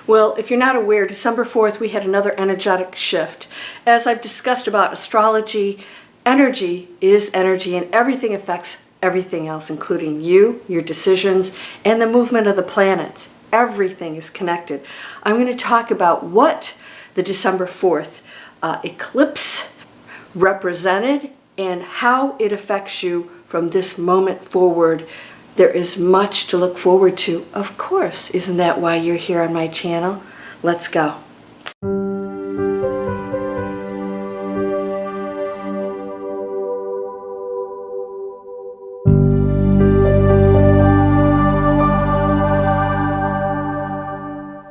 Well, if you're not aware, December 4th, we had another energetic shift. As I've discussed about astrology, energy is energy, and everything affects everything else, including you, your decisions, and the movement of the planets. Everything is connected. I'm going to talk about what the December 4th eclipse represented and how it affects you from this moment forward. There is much to look forward to, of course. Isn't that why you're here on my channel? Let's go.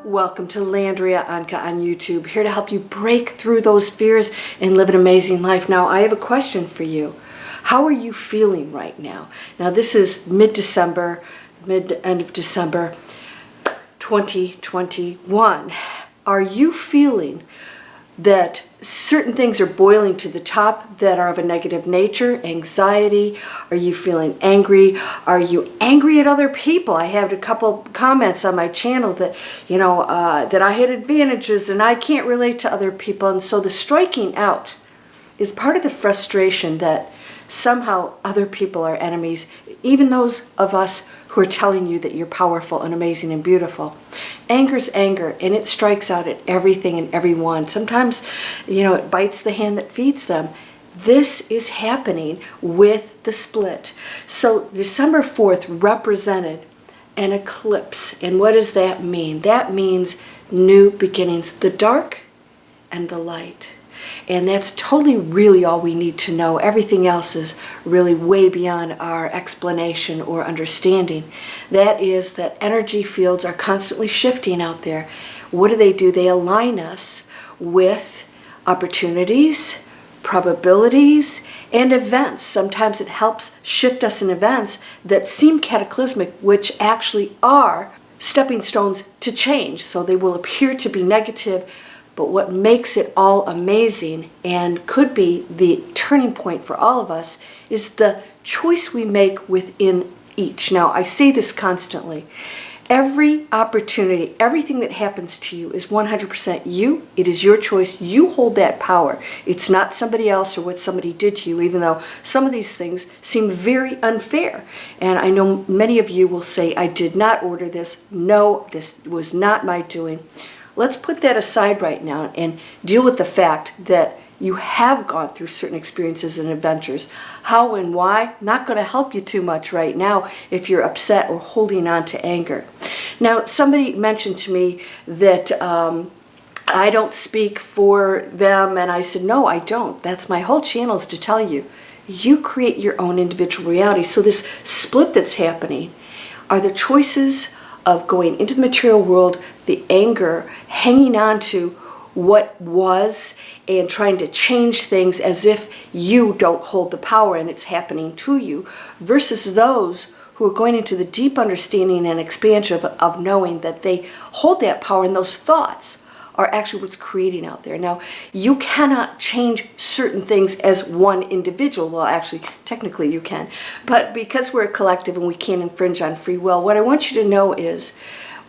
Welcome to Landria Onkka on YouTube, here to help you break through those fears and live an amazing life. Now, I have a question for you. How are you feeling right now? Now, this is mid-December, end of December 2021. Are you feeling that certain things are boiling to the top that are of a negative nature? Anxiety? Are you feeling angry? Are you angry at other people? I had a couple comments on my channel that, that I had advantages and I can't relate to other people. And so the striking out is part of the frustration that somehow other people are enemies, even those of us who are telling you that you're powerful and amazing and beautiful. Anger's anger, and it strikes out at everything and everyone. Sometimes, it bites the hand that feeds them. This is happening with the split. So December 4th represented an eclipse. And what does that mean? That means new beginnings, the dark and the light. And that's totally really all we need to know. Everything else is really way beyond our explanation or understanding. That is that energy fields are constantly shifting out there. What do? They align us with opportunities, probabilities, and events. Sometimes it helps shift us in events that seem cataclysmic, which actually are stepping stones to change. So they will appear to be negative, but what makes it all amazing and could be the turning point for all of us is the choice we make within each. Now, I say this constantly. Every opportunity, everything that happens to you is 100% you. It is your choice. You hold that power. It's not somebody else or what somebody did to you, even though some of these things seem very unfair. And I know many of you will say, I did not order this. No, this was not my doing. Let's put that aside right now and deal with the fact that you have gone through certain experiences and adventures. How and why? Not going to help you too much right now if you're upset or holding on to anger. Now, somebody mentioned to me that I don't speak for them, and I said, no, I don't. That's my whole channel is to tell you. You create your own individual reality. So this split that's happening are the choices of going into the material world, the anger, hanging on to what was and trying to change things as if you don't hold the power and it's happening to you, versus those who are going into the deep understanding and expansion of knowing that they hold that power, and those thoughts are actually what's creating out there. Now, you cannot change certain things as one individual. Well, actually, technically you can. But because we're a collective and we can't infringe on free will, what I want you to know is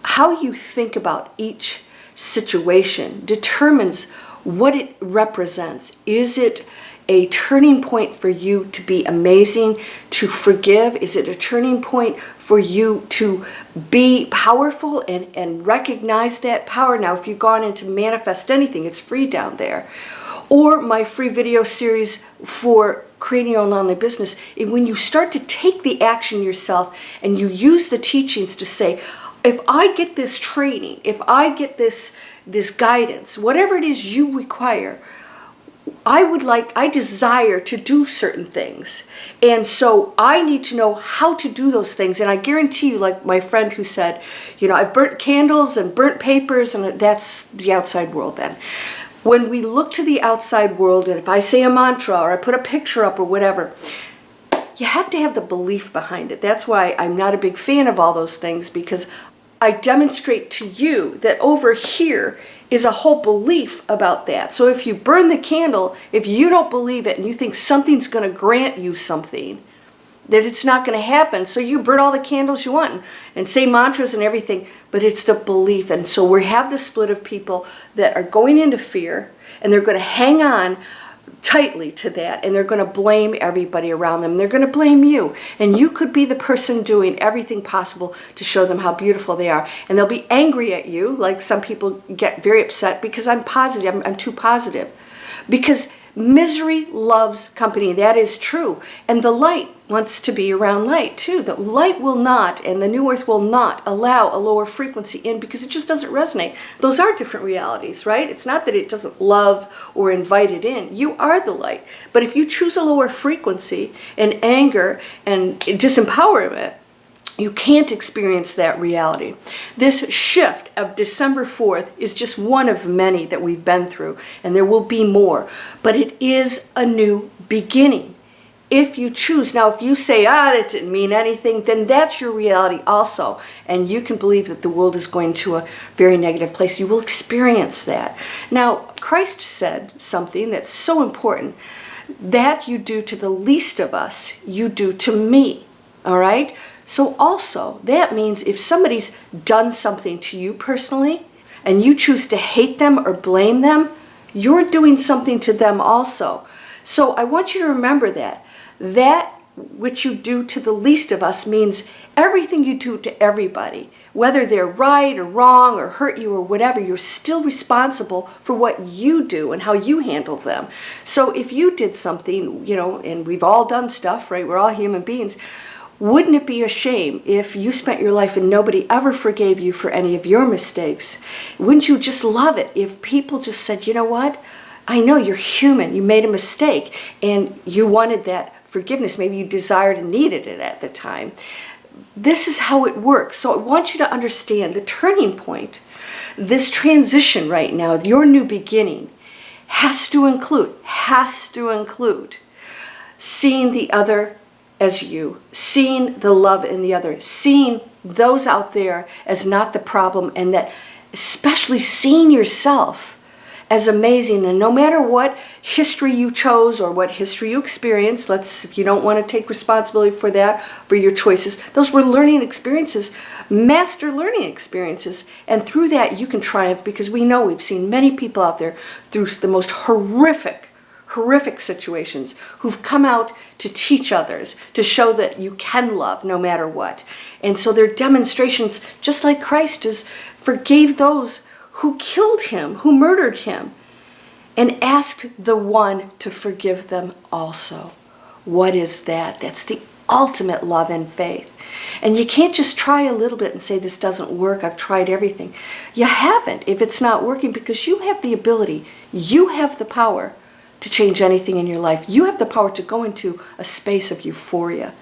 how you think about each situation determines what it represents. Is it a turning point for you to be amazing, to forgive? Is it a turning point for you to be powerful and recognize that power? Now, if you've gone into manifest anything, it's free down there. Or my free video series for creating your own online business, when you start to take the action yourself and you use the teachings to say, if I get this training, if I get this guidance, whatever it is you require, I desire to do certain things. And so I need to know how to do those things. And I guarantee you, like my friend who said, I've burnt candles and burnt papers, and that's the outside world then. When we look to the outside world, and if I say a mantra or I put a picture up or whatever, you have to have the belief behind it. That's why I'm not a big fan of all those things, because I demonstrate to you that over here is a whole belief about that. So if you burn the candle, if you don't believe it and you think something's going to grant you something, that it's not going to happen. So you burn all the candles you want and say mantras and everything, but it's the belief. And so we have the split of people that are going into fear, and they're going to hang on tightly to that, and they're going to blame everybody around them. They're going to blame you, and you could be the person doing everything possible to show them how beautiful they are. And they'll be angry at you, like some people get very upset because I'm positive, I'm too positive. Because misery loves company, that is true. And the light wants to be around light too. The light will not, and the new earth will not allow a lower frequency in, because it just doesn't resonate. Those are different realities, right? It's not that it doesn't love or invite it in. You are the light. But if you choose a lower frequency and anger and disempowerment, you can't experience that reality. This shift of December 4th is just one of many that we've been through, and there will be more. But it is a new beginning. If you choose. Now, if you say, that didn't mean anything, then that's your reality also. And you can believe that the world is going to a very negative place. You will experience that. Now, Christ said something that's so important. That you do to the least of us, you do to me. All right? So also, that means if somebody's done something to you personally, and you choose to hate them or blame them, you're doing something to them also. So I want you to remember that. That which you do to the least of us means everything you do to everybody, whether they're right or wrong or hurt you or whatever, you're still responsible for what you do and how you handle them. So if you did something, and we've all done stuff, right? We're all human beings. Wouldn't it be a shame if you spent your life and nobody ever forgave you for any of your mistakes? Wouldn't you just love it if people just said, you know what? I know you're human. You made a mistake and you wanted that forgiveness. Maybe you desired and needed it at the time. This is how it works. So I want you to understand the turning point, this transition right now, your new beginning, has to include seeing the other as you, seeing the love in the other, seeing those out there as not the problem, and that especially seeing yourself as amazing. And no matter what history you chose or what history you experienced, if you don't want to take responsibility for that, for your choices, those were learning experiences, master learning experiences. And through that you can triumph, because we know we've seen many people out there through the most horrific situations who've come out to teach others, to show that you can love no matter what. And so their demonstrations, just like Christ forgave those who killed him, who murdered him, and asked the one to forgive them also. What is that? That's the ultimate love and faith. And you can't just try a little bit and say, this doesn't work, I've tried everything. You haven't if it's not working, because you have the ability, you have the power to change anything in your life. You have the power to go into a space of euphoria.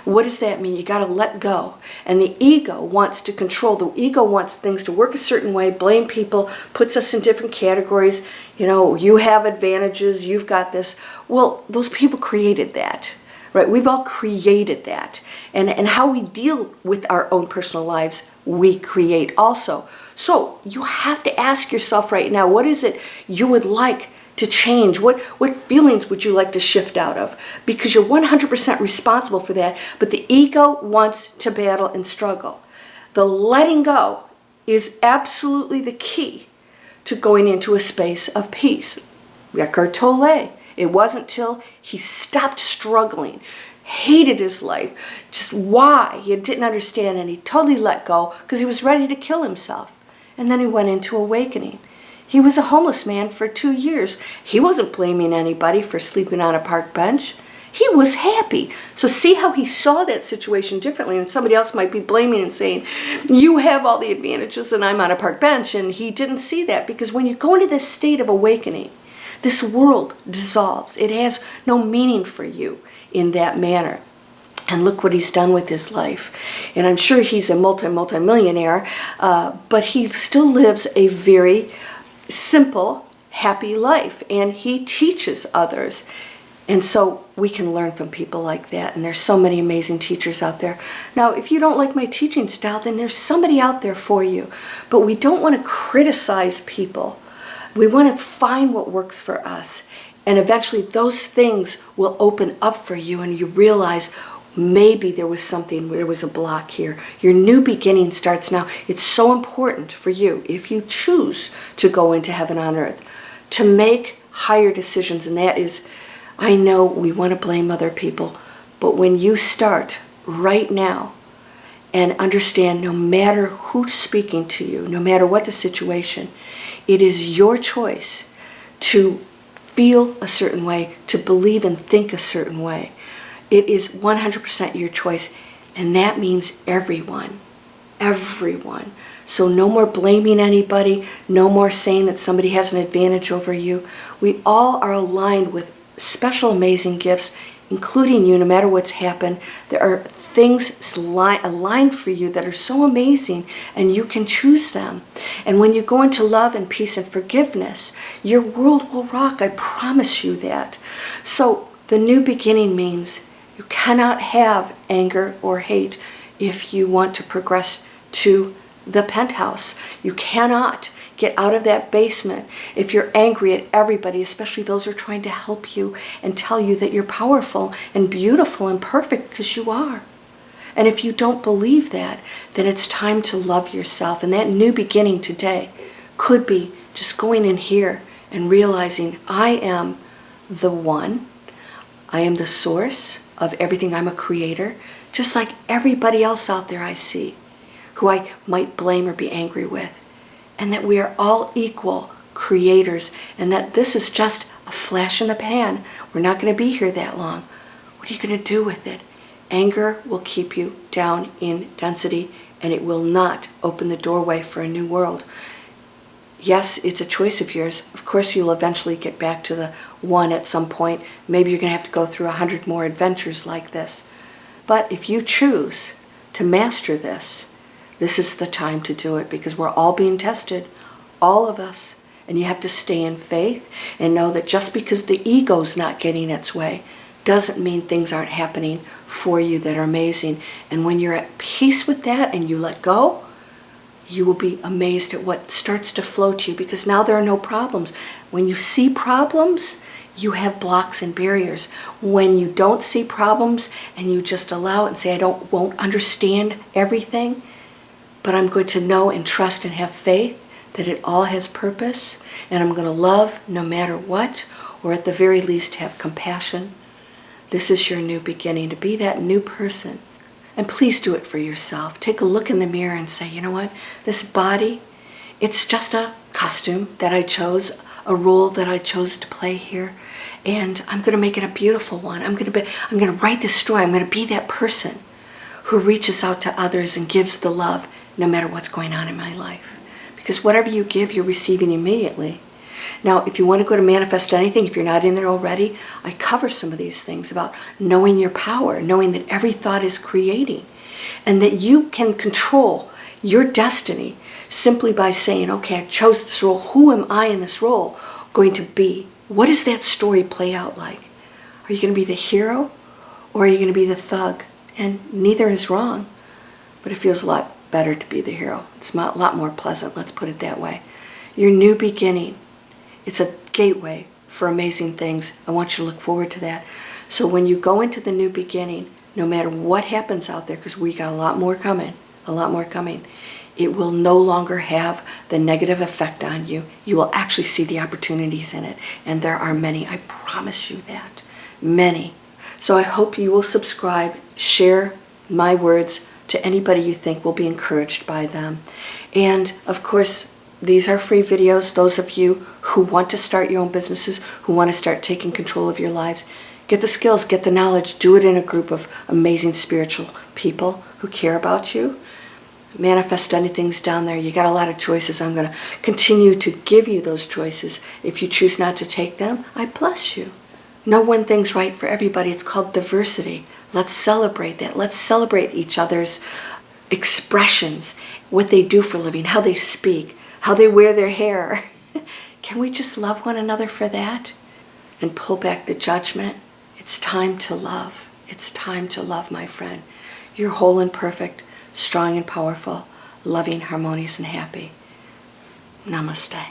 What does that mean? You got to let go. And the ego wants to control. The ego wants things to work a certain way, blame people, puts us in different categories. You have advantages, you've got this. Well, those people created that, right? We've all created that. And how we deal with our own personal lives, we create also. So you have to ask yourself right now, what is it you would like to change? What feelings would you like to shift out of? Because you're 100% responsible for that, but the ego wants to battle and struggle. The letting go is absolutely the key to going into a space of peace. Eckhart Tolle, it wasn't till he stopped struggling, hated his life, just why, he didn't understand, and he totally let go because he was ready to kill himself. And then he went into awakening. He was a homeless man for 2 years. He wasn't blaming anybody for sleeping on a park bench. He was happy. So see how he saw that situation differently, and somebody else might be blaming and saying, you have all the advantages and I'm on a park bench. And he didn't see that, because when you go into this state of awakening, this world dissolves. It has no meaning for you in that manner. And look what he's done with his life. And I'm sure he's a multi-millionaire, but he still lives a very simple, happy life, and he teaches others. And so we can learn from people like that, and there's so many amazing teachers out there. Now, if you don't like my teaching style, then there's somebody out there for you. But we don't want to criticize people. We want to find what works for us, and eventually those things will open up for you, and you realize, maybe there was something, there was a block here. Your new beginning starts now. It's so important for you, if you choose to go into heaven on earth, to make higher decisions. And that is, I know we want to blame other people, but when you start right now and understand, no matter who's speaking to you, no matter what the situation, it is your choice to feel a certain way, to believe and think a certain way. It is 100% your choice, and that means everyone. Everyone. So no more blaming anybody, no more saying that somebody has an advantage over you. We all are aligned with special, amazing gifts, including you, no matter what's happened. There are things aligned for you that are so amazing, and you can choose them. And when you go into love and peace and forgiveness, your world will rock. I promise you that. So the new beginning means you cannot have anger or hate if you want to progress to the penthouse. You cannot get out of that basement if you're angry at everybody, especially those who are trying to help you and tell you that you're powerful and beautiful and perfect, because you are. And if you don't believe that, then it's time to love yourself. And that new beginning today could be just going in here and realizing, I am the one. I am the source of everything. I'm a creator, just like everybody else out there I see, who I might blame or be angry with. And that we are all equal creators, and that this is just a flash in the pan. We're not going to be here that long. What are you going to do with it? Anger will keep you down in density, and it will not open the doorway for a new world. Yes, it's a choice of yours. Of course, you'll eventually get back to the one at some point. Maybe you're going to have to go through 100 more adventures like this. But if you choose to master this, this is the time to do it, because we're all being tested, all of us. And you have to stay in faith and know that just because the ego's not getting its way doesn't mean things aren't happening for you that are amazing. And when you're at peace with that and you let go, you will be amazed at what starts to flow to you, because now there are no problems. When you see problems, you have blocks and barriers. When you don't see problems and you just allow it and say, won't understand everything, but I'm going to know and trust and have faith that it all has purpose, and I'm going to love no matter what, or at the very least have compassion. This is your new beginning, to be that new person. And please do it for yourself. Take a look in the mirror and say, you know what? This body, it's just a costume that I chose, a role that I chose to play here. And I'm going to make it a beautiful one. I'm going to write this story. I'm going to be that person who reaches out to others and gives the love no matter what's going on in my life. Because whatever you give, you're receiving immediately. Now, if you want to go to Manifest Anything, if you're not in there already, I cover some of these things about knowing your power, knowing that every thought is creating, and that you can control your destiny simply by saying, okay, I chose this role. Who am I in this role going to be? What does that story play out like? Are you going to be the hero, or are you going to be the thug? And neither is wrong, but it feels a lot better to be the hero. It's a lot more pleasant, let's put it that way. Your new beginning, it's a gateway for amazing things. I want you to look forward to that. So when you go into the new beginning, no matter what happens out there, because we got a lot more coming, it will no longer have the negative effect on you. You will actually see the opportunities in it. And there are many, I promise you that, many. So I hope you will subscribe, share my words to anybody you think will be encouraged by them. And of course, these are free videos. Those of you who want to start your own businesses, who want to start taking control of your lives, get the skills, get the knowledge, do it in a group of amazing spiritual people who care about you. Manifest Anything's down there. You got a lot of choices. I'm going to continue to give you those choices. If you choose not to take them, I bless you. No one thing's right for everybody. It's called diversity. Let's celebrate that. Let's celebrate each other's expressions, what they do for a living, how they speak, how they wear their hair. Can we just love one another for that and pull back the judgment? It's time to love. It's time to love, my friend. You're whole and perfect, strong and powerful, loving, harmonious, and happy. Namaste.